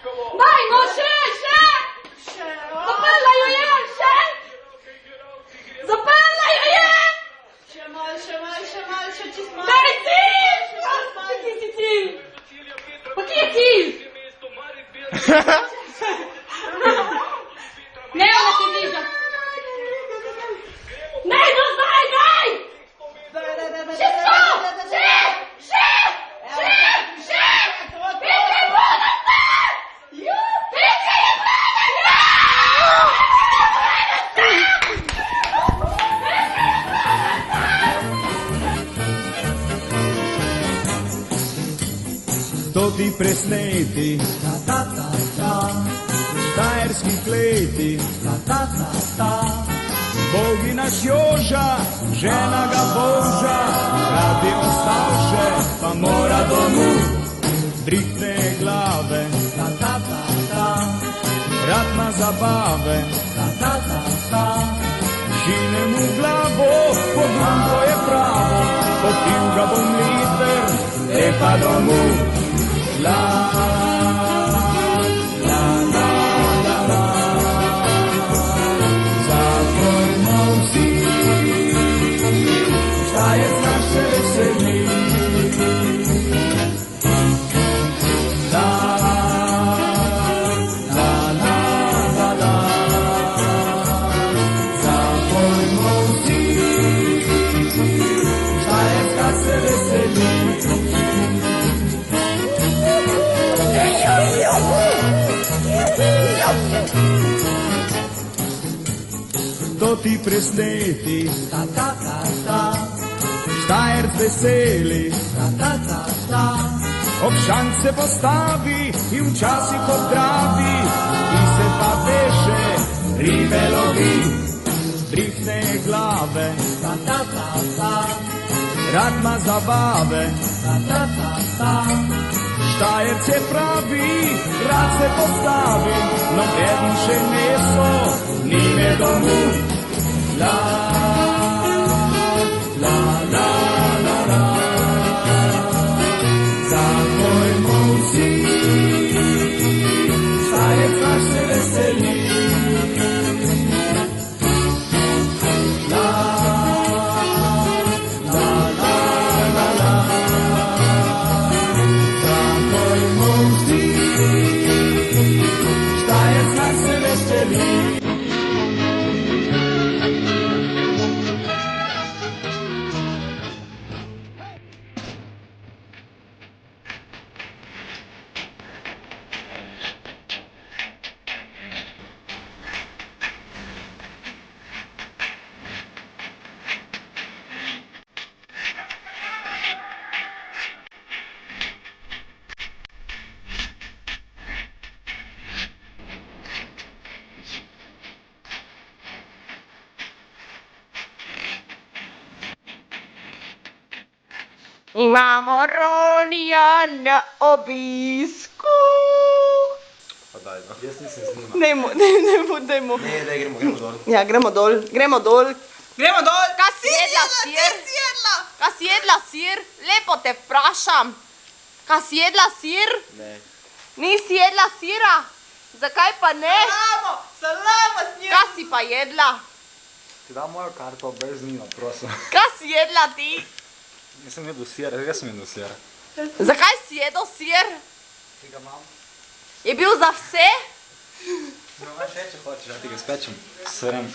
Daj, no še! Zaprla jo je, še! Zaprla jo je! Še malo, čist malo. Daj ti! Kje si ti? Pa kje ti? Ne, ona te bliža. Ne, no zdaj, daj! Še sto! Še! Pika je voda, ne! Pika je voda, ne! Stoti presneti, štajerski kleti, Bogi naš Joža, žena ga Boža, rad je ostal še, pa mora domov, drihtne glave, rad ima zabave, žine mu glavo, pogum to je pravo, popil ga bom liter, lepa domov. La, la, la, la, la, zaprmo vsi, Štajerc naš se veseli. La, la, la, la, la, zaprmo vsi, Štajerc naš se veseli. Stoti presneti, Štajerc veseli, obšank se postavi in včasih obdravi, in se pa veše, ribe lovi, drihtne glave, rad ima zabave, Štajerc je pravi, rad se postavi, noben še meso, ni me domu. La, la, la, la, la, zapojmo vsi, Štajerc naš se veseli. La, la, la, la, la, zapojmo vsi, Štajerc naš se veseli. Imamo Ronija na obisku. Pa daj, no. Jaz nisem z njima. Dajmo. Ne, gremo dol. Ja, gremo dol. Gremo dol. Kaj si jedla sir? Kaj si jedla sir? Lepo te vprašam. Kaj si jedla sir? Ne. Nisi jedla sira? Zakaj pa ne? Salamo s njim. Kaj si pa jedla? Ti dam mojo karto brez njima, prosim. Kaj si jedla ti? Nisem jedel sir, jaz sem jedel sir. Zakaj si jedel sir? Ti ga imam? Je bil za vse? No, imaš še, če hočeš, da ti ga spečem. Srem.